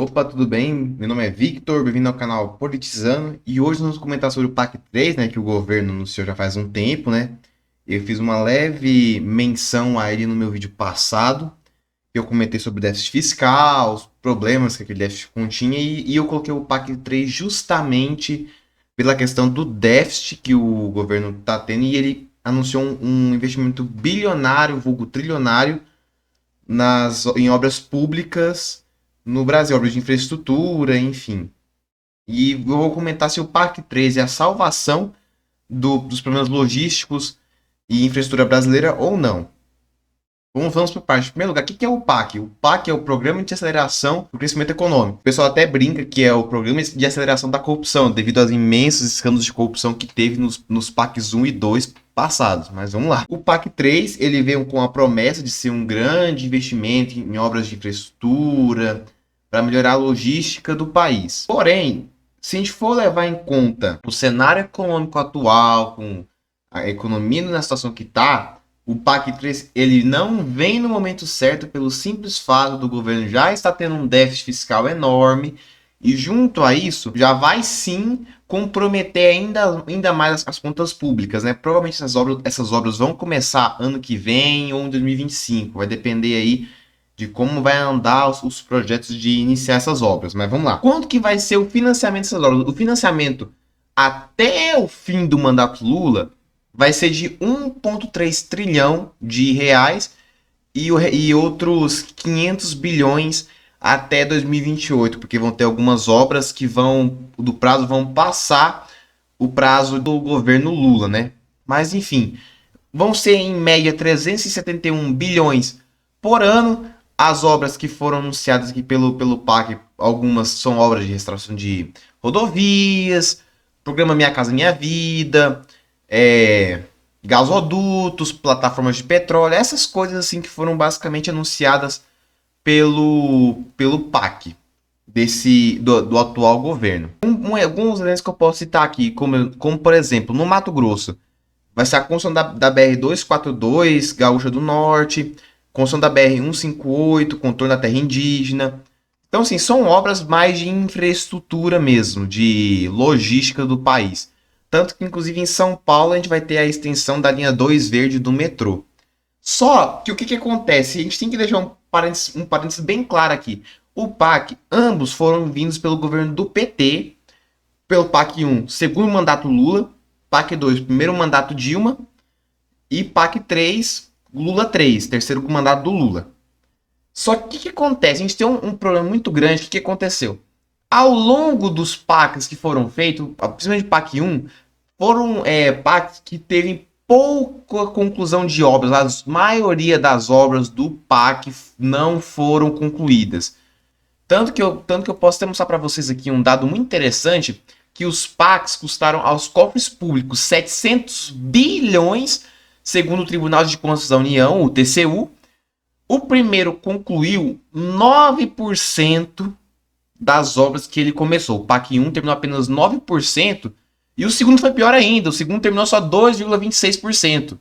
Opa, tudo bem? Meu nome é Victor, bem-vindo ao canal Politizando. E hoje nós vamos comentar sobre o PAC 3, né, que o governo anunciou já faz um tempo, né? Eu fiz uma leve menção a ele no meu vídeo passado. Eu comentei sobre o déficit fiscal, os problemas que aquele déficit continha, e eu coloquei o PAC 3 justamente pela questão do déficit que o governo está tendo, e ele anunciou um investimento bilionário, vulgo trilionário, em obras públicas no Brasil, obras de infraestrutura, enfim. E eu vou comentar se o PAC 3 é a salvação dos problemas logísticos e infraestrutura brasileira ou não. Vamos por parte. Em primeiro lugar, o que é o PAC? O PAC é o Programa de Aceleração do Crescimento Econômico. O pessoal até brinca que é o Programa de Aceleração da Corrupção, devido aos imensos escândalos de corrupção que teve nos PACs 1 e 2 passados. Mas vamos lá. O PAC 3, ele veio com a promessa de ser um grande investimento em obras de infraestrutura, para melhorar a logística do país. Porém, se a gente for levar em conta o cenário econômico atual, com a economia na situação que está, o PAC 3 ele não vem no momento certo pelo simples fato do governo já estar tendo um déficit fiscal enorme e junto a isso já vai sim comprometer ainda mais as contas públicas, né? Provavelmente essas obras vão começar ano que vem ou em 2025, vai depender aí de como vai andar os projetos de iniciar essas obras. Mas vamos lá. Quanto que vai ser o financiamento dessas obras? O financiamento até o fim do mandato Lula vai ser de 1,3 trilhão de reais e outros 500 bilhões até 2028, porque vão ter algumas obras que vão passar o prazo do governo Lula, né? Mas enfim, vão ser em média 371 bilhões por ano. As obras que foram anunciadas aqui pelo PAC, algumas são obras de restauração de rodovias, programa Minha Casa Minha Vida, gasodutos, plataformas de petróleo, essas coisas assim que foram basicamente anunciadas pelo PAC do atual governo. Alguns exemplos que eu posso citar aqui, como por exemplo, no Mato Grosso, vai ser a construção da BR-242, Gaúcha do Norte, construção da BR-158, contorno da terra indígena. Então, assim, são obras mais de infraestrutura mesmo, de logística do país. Tanto que, inclusive, em São Paulo, a gente vai ter a extensão da linha 2 verde do metrô. Só que o que acontece? A gente tem que deixar um parênteses bem claro aqui. O PAC, ambos foram vindos pelo governo do PT, pelo PAC 1, segundo mandato Lula, PAC 2, primeiro mandato Dilma, e PAC 3, Lula 3, terceiro mandato do Lula. Só que o que acontece? A gente tem um problema muito grande. O que aconteceu? Ao longo dos PACs que foram feitos, principalmente PAC 1, foram PACs que teve pouca conclusão de obras. A maioria das obras do PAC não foram concluídas. Tanto que eu posso até mostrar para vocês aqui um dado muito interessante, que os PACs custaram aos cofres públicos 700 bilhões, segundo o Tribunal de Contas da União, o TCU. O primeiro concluiu 9% das obras que ele começou. O PAC 1 terminou apenas 9%, e o segundo foi pior ainda. O segundo terminou só 2,26%.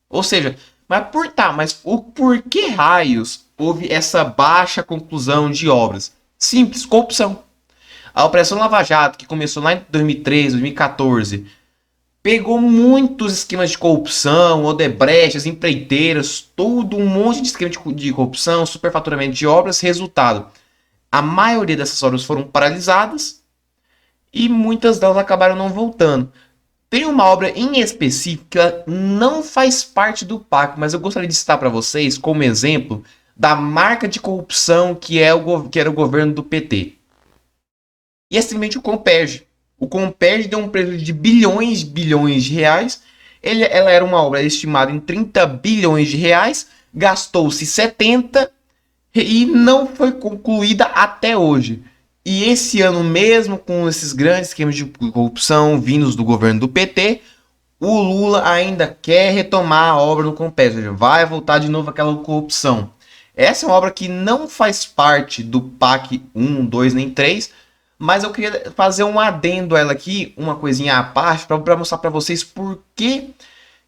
Ou seja, mas por que raios houve essa baixa conclusão de obras? Simples, corrupção. A Operação Lava Jato, que começou lá em 2013, 2014, pegou muitos esquemas de corrupção, Odebrecht, as empreiteiras, todo um monte de esquema de corrupção, superfaturamento de obras. Resultado, a maioria dessas obras foram paralisadas e muitas delas acabaram não voltando. Tem uma obra em específico que não faz parte do PAC, mas eu gostaria de citar para vocês como exemplo da marca de corrupção que era o governo do PT. E é simplesmente o Comperj. O Comperj deu um prejuízo de bilhões de reais. Ela era uma obra estimada em 30 bilhões de reais. Gastou-se 70 e não foi concluída até hoje. E esse ano mesmo, com esses grandes esquemas de corrupção vindos do governo do PT, o Lula ainda quer retomar a obra do Comperj. Ou seja, vai voltar de novo aquela corrupção. Essa é uma obra que não faz parte do PAC 1, 2 nem 3, mas eu queria fazer um adendo a ela aqui, uma coisinha à parte, para mostrar para vocês por que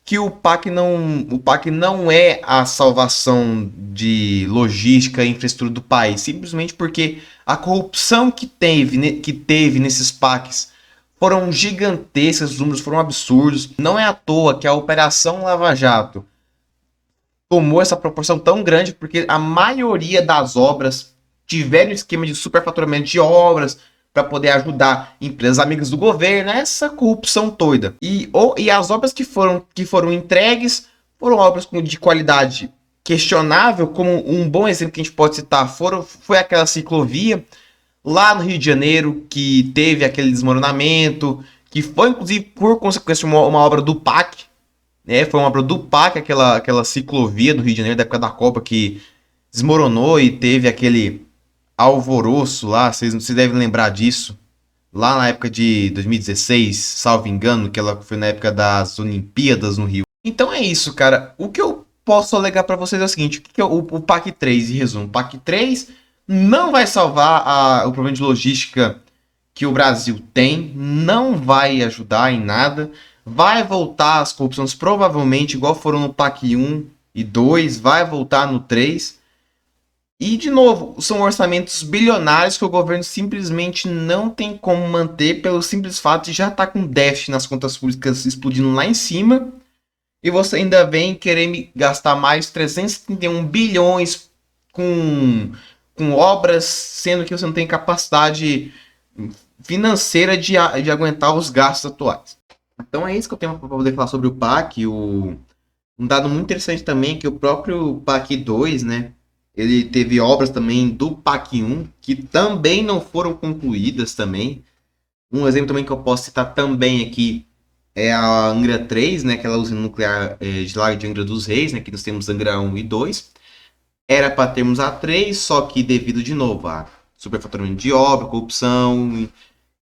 que o PAC não é a salvação de logística e infraestrutura do país, simplesmente porque a corrupção que teve nesses PACs foram gigantescas, os números foram absurdos. Não é à toa que a Operação Lava Jato tomou essa proporção tão grande, porque a maioria das obras tiveram esquema de superfaturamento de obras para poder ajudar empresas amigas do governo, essa corrupção toda. E as obras que foram entregues foram obras de qualidade questionável, como um bom exemplo que a gente pode citar foi aquela ciclovia lá no Rio de Janeiro, que teve aquele desmoronamento, que foi inclusive por consequência uma obra do PAC, né? Foi uma obra do PAC, aquela ciclovia do Rio de Janeiro da época da Copa que desmoronou e teve aquele alvoroço lá, vocês devem lembrar disso. Lá na época de 2016, salvo engano, que ela foi na época das Olimpíadas no Rio. Então é isso, cara. O que eu posso alegar para vocês é o seguinte: o que é o PAC 3, em resumo? O PAC 3 não vai salvar o problema de logística que o Brasil tem, não vai ajudar em nada, vai voltar as corrupções provavelmente igual foram no PAC 1 e 2, vai voltar no 3. E, de novo, são orçamentos bilionários que o governo simplesmente não tem como manter pelo simples fato de já estar com déficit nas contas públicas explodindo lá em cima. E você ainda vem querer me gastar mais 331 bilhões com obras, sendo que você não tem capacidade financeira de aguentar os gastos atuais. Então é isso que eu tenho para poder falar sobre o PAC. Um dado muito interessante também é que o próprio PAC 2, né? Ele teve obras também do PAC 1 que também não foram concluídas também. Um exemplo também que eu posso citar também aqui é a Angra 3, né, aquela usina nuclear de Lago de Angra dos Reis, né, que nós temos Angra 1 e 2. Era para termos a 3, só que devido de novo a superfaturamento de obra, corrupção,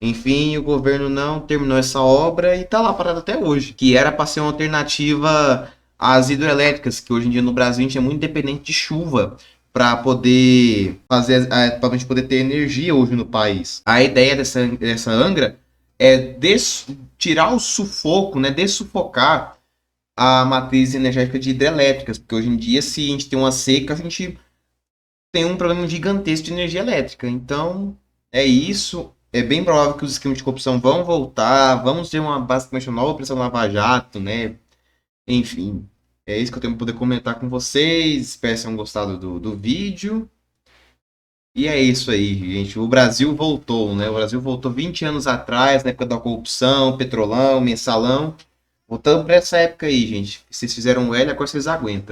enfim, o governo não terminou essa obra e está lá parado até hoje. Que era para ser uma alternativa às hidrelétricas, que hoje em dia no Brasil a gente é muito dependente de chuva para poder para a gente poder ter energia hoje no país. A ideia dessa Angra é tirar o sufoco, né, dessufocar a matriz energética de hidrelétricas, porque hoje em dia, se a gente tem uma seca, a gente tem um problema gigantesco de energia elétrica. Então, é isso. É bem provável que os esquemas de corrupção vão voltar, vamos ter basicamente uma nova operação Lava Jato, né? Enfim, é isso que eu tenho para poder comentar com vocês. Espero que tenham gostado do vídeo. E é isso aí, gente. O Brasil voltou, né? O Brasil voltou 20 anos atrás, na época da corrupção, petrolão, mensalão. Voltando para essa época aí, gente. Vocês fizeram o L, agora vocês aguentam.